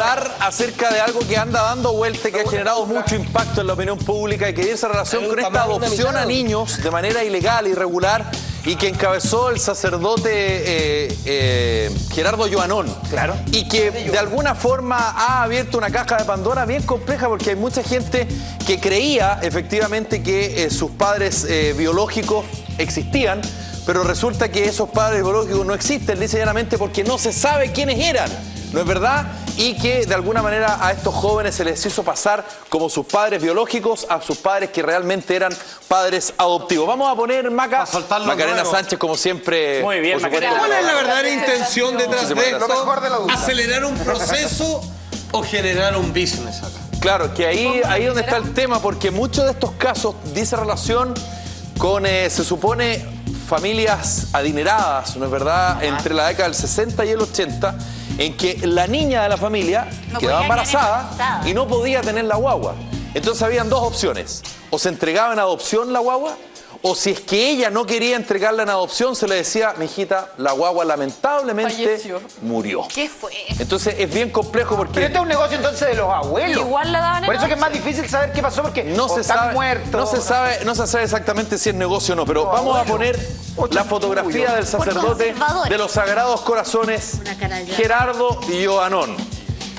conversar acerca de algo que anda dando vuelta y que ha generado mucho impacto en la opinión pública y que tiene esa relación con esta adopción a niños de manera ilegal, irregular, y que encabezó el sacerdote Gerardo Joanón. Claro. Y que de alguna forma ha abierto una caja de Pandora bien compleja, porque hay mucha gente que creía efectivamente que sus padres biológicos existían, pero resulta que esos padres biológicos no existen, dice llanamente, porque no se sabe quiénes eran, ¿no es verdad? Y que de alguna manera a estos jóvenes se les hizo pasar como sus padres biológicos a sus padres que realmente eran padres adoptivos. Vamos a poner Macarena Sánchez, como siempre. Muy bien, Macarena. ¿Cuál es la verdadera intención detrás de esto? ¿Acelerar un proceso o generar un business acá? Claro, que ahí donde está el tema, porque muchos de estos casos dice relación con, se supone, familias adineradas, ¿no es verdad?, entre la década del 60 y el 80, en que la niña de la familia quedaba embarazada y no podía tener la guagua. Entonces habían dos opciones: o se entregaba en adopción la guagua, o si es que ella no quería entregarla en adopción, se le decía, mijita, la guagua lamentablemente murió. ¿Qué fue? Entonces es bien complejo porque... Pero este es un negocio entonces de los abuelos. Igual la daban en Por eso que es adopción. más difícil saber qué pasó, porque no se están sabe, muertos. no se sabe exactamente si es negocio o no, pero vamos a poner la fotografía del sacerdote de los Sagrados Corazones, Gerardo Joanón.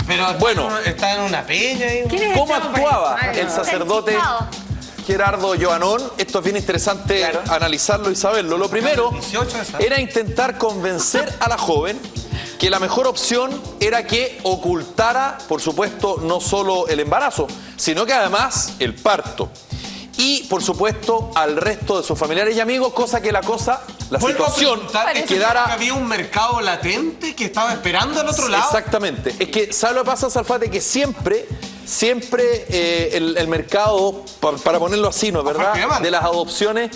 Pero bueno, está en una peña. ¿Cómo actuaba el sacerdote Gerardo Joanón? Esto es bien interesante analizarlo y saberlo. Lo primero era intentar convencer a la joven que la mejor opción era que ocultara, por supuesto, no solo el embarazo, sino que además el parto. Y, por supuesto, al resto de sus familiares y amigos, cosa que la situación quedara... ¿Había un mercado latente que estaba esperando al otro lado? Exactamente. Es que, ¿sabe lo que pasa, Salfate? Que siempre el mercado, para ponerlo así, ¿no es verdad?, de las adopciones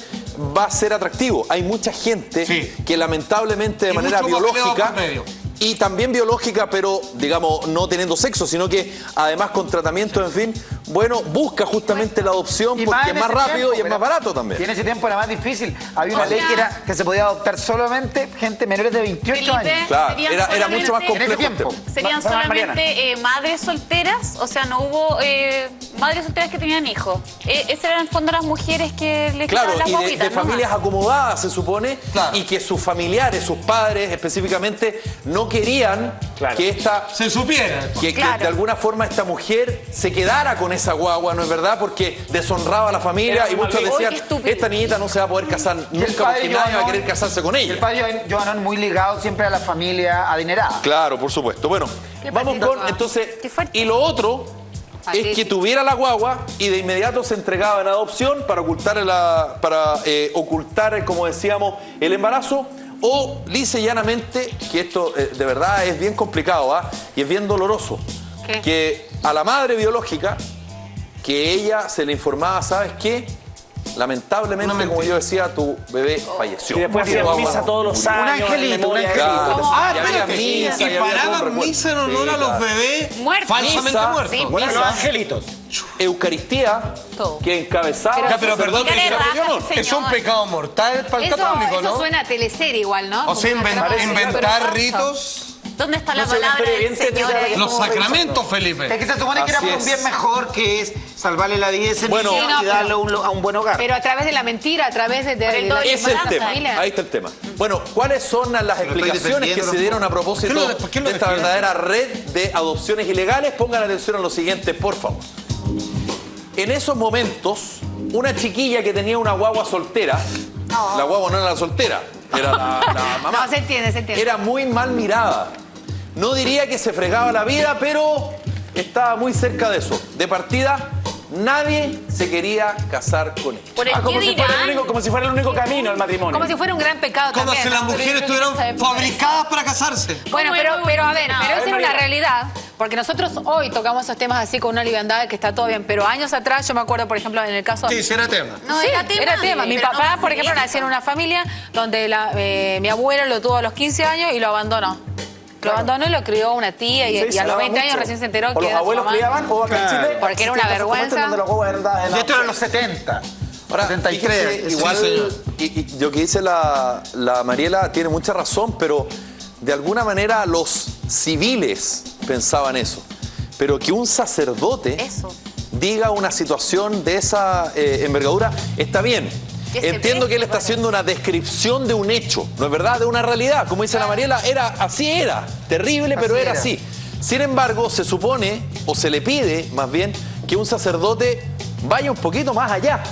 va a ser atractivo. Hay mucha gente que lamentablemente de manera biológica... Y también biológica, pero, digamos, no teniendo sexo, sino que además con tratamiento, en fin, bueno, busca justamente la adopción porque es más rápido y es más barato también. Y en ese tiempo era más difícil. Había una ley que se podía adoptar solamente gente menores de 28 años. Claro, era mucho más complejo. ¿Serían solamente madres solteras? O sea, no hubo madres solteras que tenían hijos. Esas eran en el fondo las mujeres que les quedaban las guaguitas. Claro, y de familias acomodadas, se supone, y que sus familiares, sus padres específicamente, no querían que esta... se supiera. Que de alguna forma esta mujer se quedara con esa guagua, ¿no es verdad? Porque deshonraba a la familia y muchos decían, esta niñita no se va a poder casar nunca porque nadie va a querer casarse con ella. El padre Joanón muy ligado siempre a la familia adinerada. Claro, por supuesto. Bueno, vamos con, entonces, y lo otro es que tuviera la guagua y de inmediato se entregaba en adopción para ocultar, como decíamos, el embarazo. O lisa y llanamente, que esto de verdad es bien complicado y es bien doloroso, que a la madre biológica, que ella se le informaba, ¿sabes qué? Lamentablemente, como yo decía, tu bebé falleció. Y después hacían misa todos los años. Un angelito. Y paraban misa en honor a los bebés falsamente muertos. Los angelitos. Eucaristía, que encabezaba... Pero perdón, es un pecado mortal para el católico, ¿no? Eso suena a teleserie igual, ¿no? O sea, inventar ritos... ¿Dónde está la palabra del Señor? Los sacramentos, Felipe. Es que se supone que era por un bien mejor, que es salvarle la vida a ese niño y darle a un buen hogar. Pero a través de la mentira, a través de ese es el tema. Ahí está el tema. Bueno, ¿cuáles son las explicaciones que se dieron a propósito de esta verdadera red de adopciones ilegales? Pongan atención a lo siguiente, por favor. En esos momentos, una chiquilla que tenía una guagua soltera, la guagua no era la soltera, era la mamá. No, se entiende. Era muy mal mirada. No diría que se fregaba la vida, pero estaba muy cerca de eso. De partida, nadie se quería casar con ella. Como si fuera el único camino al matrimonio. Como si fuera un gran pecado Como también. si las mujeres estuvieran fabricadas para casarse. Bueno, pero a ver, pero esa es una realidad. Porque nosotros hoy tocamos esos temas así con una liviandad que está todo bien. Pero años atrás, yo me acuerdo, por ejemplo, en el caso... Sí, era tema. No, sí, era tema. Mi papá, por ejemplo, nació en una familia donde mi abuelo lo tuvo a los 15 años y lo abandonó. Lo abandonó y lo crió una tía y a los 20 años recién se enteró que los abuelos criaban o acá en Chile. Porque era una vergüenza. Y esto era en los 70. Ahora, 73. Igual, y lo que dice la Mariela tiene mucha razón, pero de alguna manera los civiles pensaban eso. pero que un sacerdote Eso. diga una situación de esa envergadura, está bien. Que se Entiendo ve, que él está haciendo una descripción de un hecho, ¿no es verdad? De una realidad. Como dice la Mariela, así era. Terrible, pero era así. Sin embargo, se supone, o se le pide más bien, que un sacerdote vaya un poquito más allá,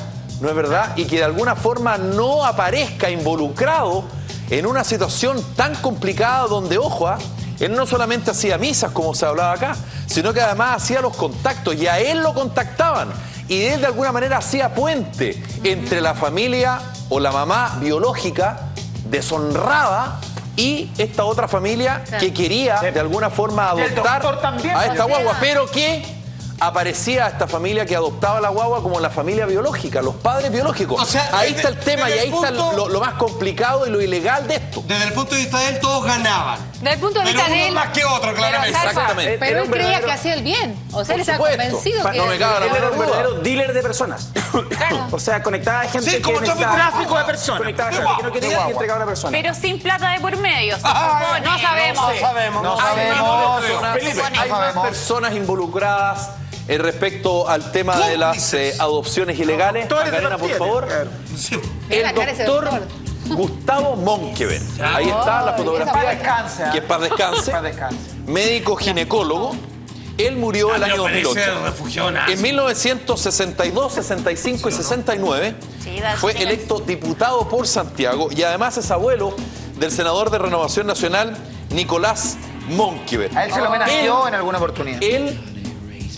¿no es verdad? Y que de alguna forma no aparezca involucrado en una situación tan complicada donde, ojo, él no solamente hacía misas, como se hablaba acá, sino que además hacía los contactos y a él lo contactaban. Y él de alguna manera hacía puente entre la familia o la mamá biológica deshonrada y esta otra familia que quería de alguna forma adoptar a esta guagua, pero que aparecía esta familia que adoptaba la guagua como la familia biológica, los padres biológicos. O sea, ahí está el tema y ahí está lo más complicado y lo ilegal de esto. Desde el punto de vista de él, todos ganaban. Desde el punto de vista Pero de uno él. más que otro, claramente. Exactamente. Pero él creía que hacía el bien. O sea, él estaba convencido que. No me cabe la Él era menor un duda. verdadero dealer de personas. O sea, conectaba a gente Sí, que como necesitaba... tráfico de personas. Conectaba a gente que no quería y entregaba a una persona. Pero sin plata de por medio. se Ah, supone. no sabemos. No sabemos. No Hay sabemos. hay más personas involucradas respecto al tema de las Cómplices. adopciones ilegales. Macarena, por favor. Sí. El La cara de ese doctor doctor. Gustavo Monkever. Ahí está la fotografía. descanse, ¿eh? Que paz descanse. Paz descanse. Médico ginecólogo. Él murió el año Pero parece 2008. refugió nazi. En 1962, 65 y 69 Sí, da- fue electo diputado por Santiago y además es abuelo del senador de Renovación Nacional, Nicolás Monkever. A él se lo homenajeó en alguna oportunidad. Él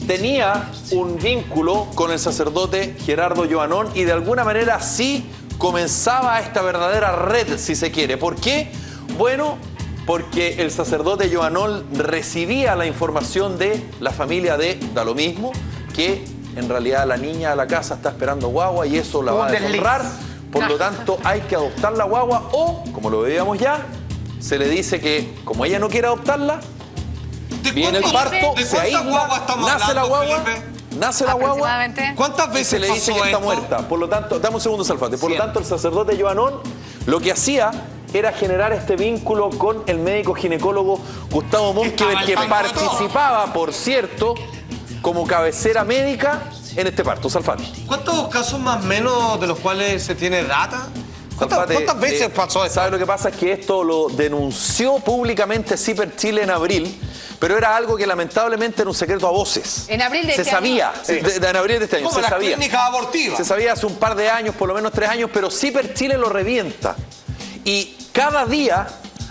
tenía un vínculo con el sacerdote Gerardo Joanón y de alguna manera sí comenzaba esta verdadera red, si se quiere. ¿Por qué? Bueno, porque el sacerdote Joanón recibía la información de la familia de da lo mismo, que en realidad la niña de la casa está esperando guagua y eso la va a Un desliz. deshonrar. Por lo tanto, hay que adoptar la guagua o, como lo veíamos ya, se le dice que como ella no quiere adoptarla, viene el parto, ¿De se cuántas guaguas aísla, estamos nace la hablando, guagua, Felipe? nace la guagua Aproximadamente. ¿Cuántas y veces se le dice pasó que está esto? muerta. Por lo tanto, dame un segundo, Salfate. Por lo tanto, el sacerdote Joanón lo que hacía era generar este vínculo con el médico ginecólogo Gustavo Monkever, Estaba que al tanto de todo. participaba, por cierto, como cabecera médica en este parto. Salfate. ¿Cuántos casos más o menos de los cuales se tiene data? Salfate, ¿Cuántas veces pasó esto? ¿Sabe lo que pasa? Es que esto lo denunció públicamente CIPER Chile en abril, pero era algo que lamentablemente era un secreto a voces. ¿En abril de Se qué sabía, año? en abril de este año, Como se las sabía. clínicas abortivas. Se sabía hace un par de años, por lo menos 3 años, pero CIPER Chile lo revienta. Y cada día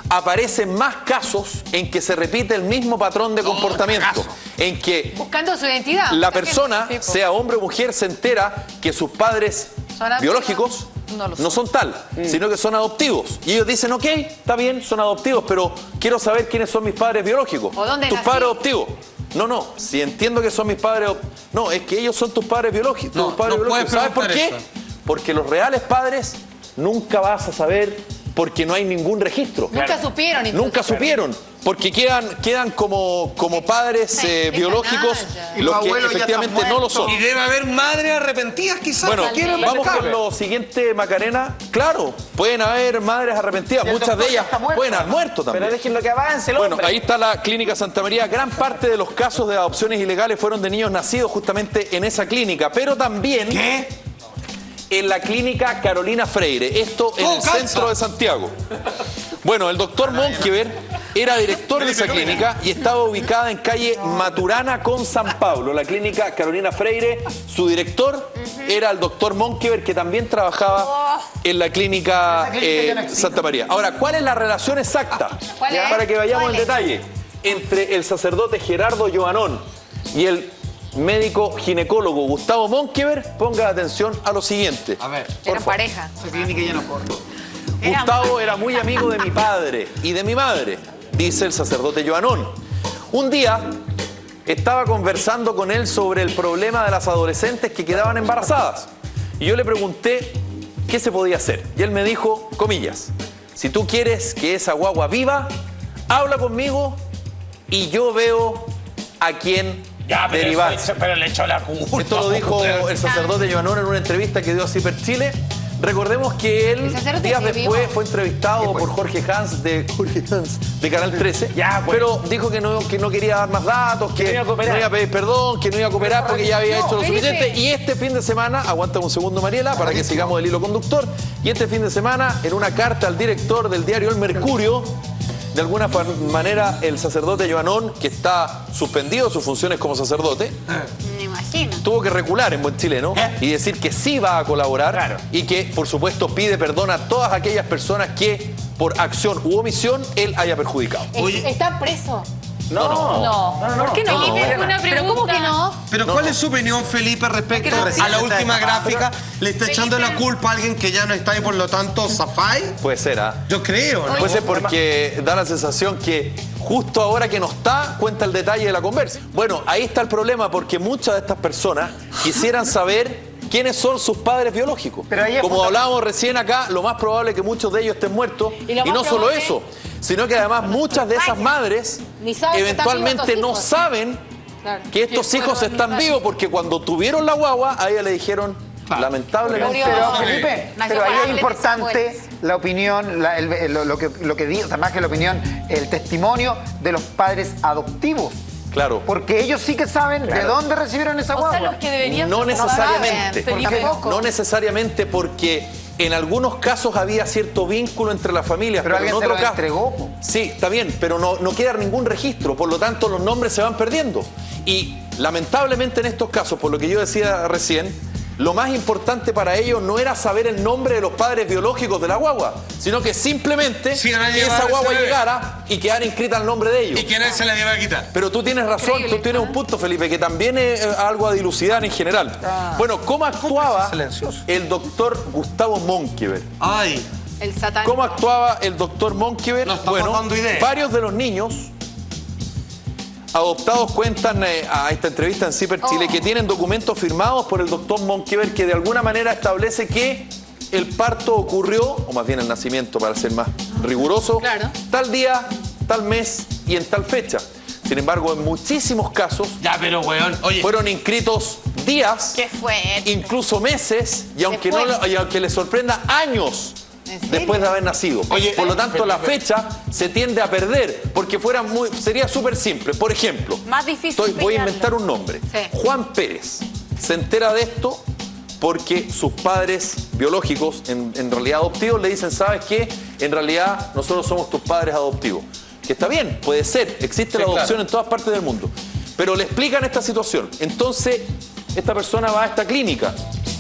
aparecen más casos en que se repite el mismo patrón de comportamiento, caso. en que Buscando su identidad. la Mucha gente, persona, tipo. sea hombre o mujer, se entera que sus padres Son biológicos no lo no son tal, sino que son adoptivos. Y ellos dicen, ok, está bien, son adoptivos, pero quiero saber quiénes son mis padres biológicos. ¿O dónde tus nací? padres adoptivos. No, si entiendo que son mis padres... No, es que ellos son tus padres biológicos. No, tus padres no biológicos. puedes ¿Sabes por qué? preguntar eso. Porque los reales padres nunca vas a saber porque no hay ningún registro. Nunca supieron. incluso. Nunca supieron, porque quedan como padres Qué biológicos canalla. Y los los que abuelos ya efectivamente están no lo muertos. son. Y debe haber madres arrepentidas quizás. Bueno, ¿Quieren vamos dejar? con lo siguiente, Macarena. Claro, pueden haber madres arrepentidas, Y el muchas doctor de ellas ya está muerto. pueden haber muerto Pero también. déjenlo que avance el Bueno, hombre. ahí está la Clínica Santa María. Gran parte de los casos de adopciones ilegales fueron de niños nacidos justamente en esa clínica, pero también ¿Qué? en la Clínica Carolina Freire, esto en ¡Oh, el calza! centro de Santiago. Bueno, el doctor Monkever era director de esa clínica y estaba ubicada en calle Maturana con San Pablo, la Clínica Carolina Freire. Su director era el doctor Monkever, que también trabajaba en la Clínica Esa clínica ya no existe. Santa María. Ahora, ¿cuál es la relación exacta? ¿Cuál es? Para que vayamos ¿Cuál en es? detalle. Entre el sacerdote Gerardo Joanón y el médico ginecólogo Gustavo Monkever, ponga atención a lo siguiente. A ver. Por Eran favor. pareja. Esa clínica ya no corre. Gustavo era muy amigo de mi padre y de mi madre, dice el sacerdote Joanón. Un día estaba conversando con él sobre el problema de las adolescentes que quedaban embarazadas. Y yo le pregunté qué se podía hacer. Y él me dijo, comillas, si tú quieres que esa guagua viva, habla conmigo y yo veo a quién derivar. Pero le echó la culpa. Esto lo dijo el sacerdote Joanón en una entrevista que dio a CIPER Chile. Recordemos que él, ¿El sacerdote días sigue después, vivo? fue entrevistado por Jorge Hans de Canal 13, Ya, pues. pero dijo que no quería dar más datos, que no iba a cooperar. no iba a pedir perdón, que no iba a cooperar porque ya había hecho lo Felipe. suficiente. Y este fin de semana, aguanta un segundo Mariela, para que sigamos el hilo conductor, y este fin de semana, en una carta al director del diario El Mercurio, de alguna manera el sacerdote Joanón, que está suspendido de sus funciones como sacerdote, Me imagino. tuvo que recular en buen chileno y decir que sí va a colaborar Claro. y que, por supuesto, pide perdón a todas aquellas personas que, por acción u omisión, él haya perjudicado. ¿Está preso? No. ¿Por qué no? Felipe, No. una ¿Pero cómo que no? Pero ¿cuál es su opinión, Felipe, respecto a la última gráfica? ¿Le está echando la culpa a alguien que ya no está y por lo tanto zafai? Puede ser, ¿ah? Yo creo, ¿no? Puede ser porque da la sensación que justo ahora que no está, cuenta el detalle de la conversa. Bueno, ahí está el problema, porque muchas de estas personas quisieran saber quiénes son sus padres biológicos. Pero ahí es Como puta- hablábamos recién acá, lo más probable es que muchos de ellos estén muertos. Y lo Y más no solo probable- eso, sino que además muchas de esas madres Ni saben que están eventualmente vivos no estos hijos. saben Claro. que estos hijos están vivos, porque cuando tuvieron la guagua, a ella le dijeron, lamentablemente... Murió. Pero Felipe, Nació pero ahí para es importante la opinión, lo que dice, o sea, más que la opinión, el testimonio de los padres adoptivos. Claro. Porque ellos sí que saben de dónde recibieron esa O sea, guagua. los que deberían No necesariamente. saben, Felipe. No necesariamente, porque en algunos casos había cierto vínculo entre las familias, Pero pero en alguien se otro lo caso... entregó, po. Sí, está bien, pero no queda ningún registro, por lo tanto los nombres se van perdiendo. Y lamentablemente en estos casos, por lo que yo decía recién, lo más importante para ellos no era saber el nombre de los padres biológicos de la guagua, sino que simplemente Sí, van a que llevar esa ese guagua bebé. llegara y quedara inscrita el nombre de ellos. ¿Y quién se la iba a quitar? Pero tú tienes razón, Increíble, tú tienes un punto, Felipe, que también es algo a dilucidar en general. Bueno, ¿cómo actuaba silencioso? el doctor Gustavo Monkever? Ay, El satán. ¿Cómo actuaba el doctor Monkever? Nos estamos dando ideas. Varios de los niños adoptados cuentan a esta entrevista en CIPER Chile que tienen documentos firmados por el doctor Monkever que de alguna manera establece que el parto ocurrió, o más bien el nacimiento para ser más riguroso, Claro. tal día, tal mes y en tal fecha. Sin embargo, en muchísimos casos ya, pero weón, oye, fueron inscritos días, ¿Qué fue? incluso meses, y aunque, Después. y aunque les sorprenda, años ¿En serio? después de haber nacido. Oye, por lo tanto, la fecha se tiende a perder, porque sería súper simple. Por ejemplo, Más difícil voy a pillarlo. inventar un nombre. Sí. Juan Pérez se entera de esto porque sus padres biológicos, en realidad adoptivos, le dicen, ¿sabes qué? En realidad nosotros somos tus padres adoptivos. Que está bien, puede ser, existe la adopción claro. en todas partes del mundo. Pero le explican esta situación. Entonces, esta persona va a esta clínica.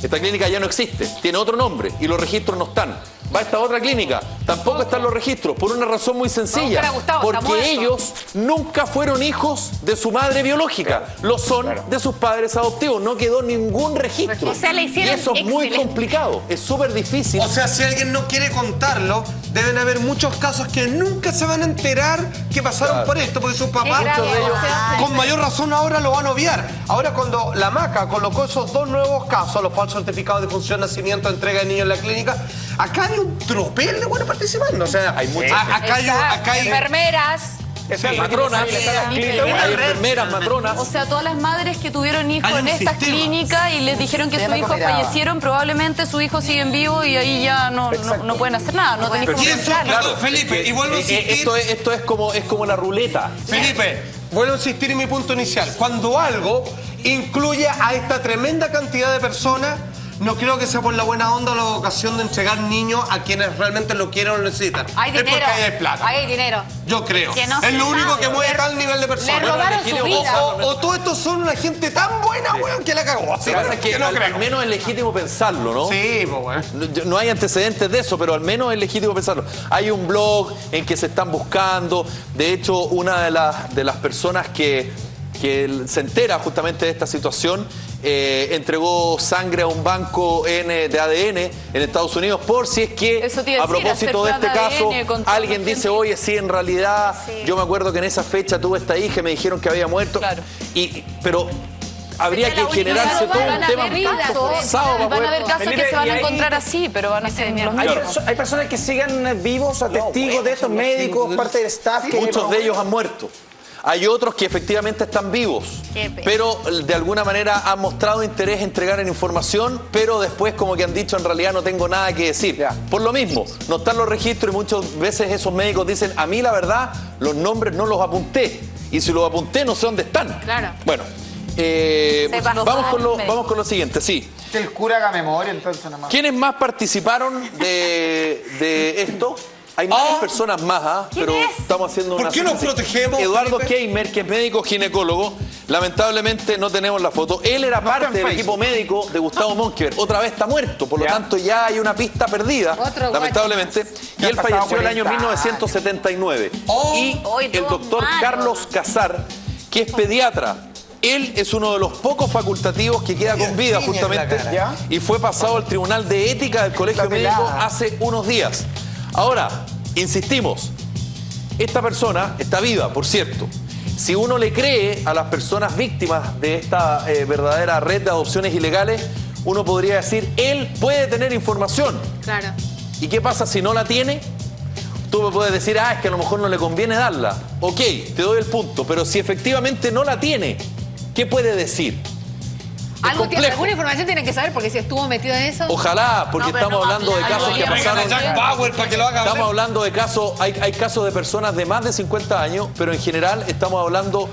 Esta clínica ya no existe, tiene otro nombre y los registros no están. Va a esta otra clínica, tampoco están los registros, por una razón muy sencilla. buscar a Gustavo, está Porque muerto. ellos nunca fueron hijos de su madre biológica, lo son de sus padres adoptivos. No quedó ningún registro. O sea, le hicieron y eso es muy excelente. complicado, es súper difícil. o sea, si alguien no quiere contarlo, deben haber muchos casos que nunca se van a enterar que pasaron Claro. por esto, porque sus papás, grave, de ellos- o sea, con mayor razón, ahora lo van a obviar. Ahora, cuando la MACA colocó esos dos nuevos casos, los falsos certificados de función, nacimiento, entrega de niños en la clínica, acá hay un tropel de buenos participando. O sea, Hay mucha acá hay Enfermeras. matronas, hay enfermeras, matronas. O sea, todas las madres que tuvieron hijos Hay un en estas sistema. clínicas y les dijeron que Se sus llama hijos cooperada. fallecieron, probablemente sus hijos siguen vivos y ahí ya no pueden hacer nada. No tenéis Y cómo eso, comprarlo. claro, Felipe, y vuelvo a insistir. Esto es como la ruleta. Felipe, vuelvo a insistir en mi punto inicial. Cuando algo incluye a esta tremenda cantidad de personas, no creo que sea por la buena onda o la vocación de entregar niños a quienes realmente lo quieren o lo necesitan. Hay es dinero. porque ahí hay plata. Ahí hay dinero. Yo creo. Que no es se lo único sabe. que mueve tal nivel de personas. Le robaron su vida. O todos estos son una gente tan buena, weón, que la cagó. Así Lo que pasa es que no al creo. menos es legítimo pensarlo, ¿no? Sí, pues, weón. No hay antecedentes de eso, pero al menos es legítimo pensarlo. Hay un blog en que se están buscando. De hecho, una de las personas que se entera justamente de esta situación entregó sangre a un banco de ADN en Estados Unidos por si es que, Eso te iba a a decir, propósito de hacer este prueba de caso, ADN con toda alguien la dice, gente. oye, sí, en realidad, yo me acuerdo que en esa fecha tuve esta hija y me dijeron que había muerto. Claro. Pero habría Sería que la generarse última todo van un a tema ver muy casos, forzado para van a poder- haber casos Felipe, que se van y a ahí- encontrar así, pero van a ser los mismos. Hay personas que siguen vivos, o sea, testigos de estos médicos, parte del staff. que Muchos de ellos han muerto. Hay otros que efectivamente están vivos, Qué pena. pero de alguna manera han mostrado interés en entregar en información, pero después como que han dicho en realidad no tengo nada que decir. Ya. Por lo mismo, no están los registros y muchas veces esos médicos dicen, a mí la verdad, los nombres no los apunté. Y si los apunté, no sé dónde están. Claro. Bueno, pasó vamos con lo siguiente, sí. Que el cura haga memoria, entonces, nomás. ¿Quiénes más participaron de esto? Hay muchas personas más, pero estamos haciendo una... ¿Por qué nos síntesis. protegemos, Eduardo Felipe? Keimer, que es médico ginecólogo, lamentablemente no tenemos la foto. Él era parte del Facebook. equipo médico de Gustavo Monkever. Otra vez está muerto, por lo Ya. tanto ya hay una pista perdida, Otro lamentablemente. Y Ya él ha pasado falleció el año 40 años. 1979. Oh. Y Hoy el todos doctor malos. Carlos Casar, que es pediatra. Él es uno de los pocos facultativos que queda con vida, Tiene justamente, la cara. ¿Ya? y fue pasado al Tribunal de Ética del Colegio Está Médico pelada. hace unos días. Ahora, insistimos, esta persona está viva, por cierto. Si uno le cree a las personas víctimas de esta verdadera red de adopciones ilegales, uno podría decir, él puede tener información. Claro. ¿Y qué pasa si no la tiene? Tú me puedes decir, es que a lo mejor no le conviene darla. Ok, te doy el punto, pero si efectivamente no la tiene, ¿qué puede decir? Alguna información tiene que saber porque si estuvo metido en eso. Ojalá, porque No, pero estamos no hablando de habla, casos no que habla. Traigan a pasaron... Jack Bauer para que lo haga. Estamos hablando de casos, hay casos de personas de más de 50 años, pero en general estamos hablando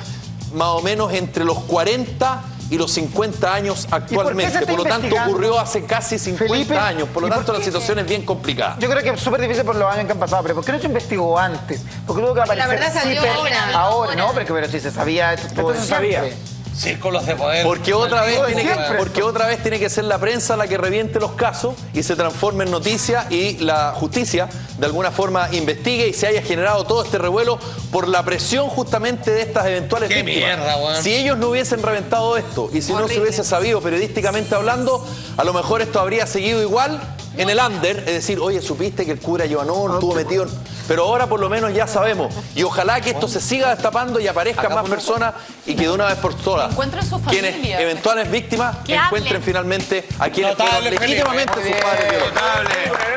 más o menos entre los 40 y los 50 años actualmente. se está Por lo tanto, investigando? ocurrió hace casi 50 Felipe, años. Por lo ¿y por tanto, la qué? situación es bien complicada. Yo creo que es súper difícil por los años que han pasado, pero ¿por qué no se investigó antes? Porque tuvo que aparecer... verdad salió ahora. Ahora, no, pero si se sabía esto todo Esto se sabía. siempre. Círculos de poder. Porque otra vez Siempre. tiene que ser la prensa la que reviente los casos y se transforme en noticia y la justicia de alguna forma investigue y se haya generado todo este revuelo por la presión justamente de estas eventuales ¡Qué víctimas. mierda, weón! Si ellos no hubiesen reventado esto y si no se hubiese sabido periodísticamente hablando, a lo mejor esto habría seguido igual en el under, es decir, oye, supiste que el cura Joanón estuvo metido en... Pero ahora por lo menos ya sabemos. Y ojalá que esto se siga destapando y aparezcan más personas y que de una vez por todas encuentren su quienes familia. eventuales víctimas Que encuentren hablen. finalmente a quienes Notable, fueron legítimamente Felipe. sus padres biológicos. Notable.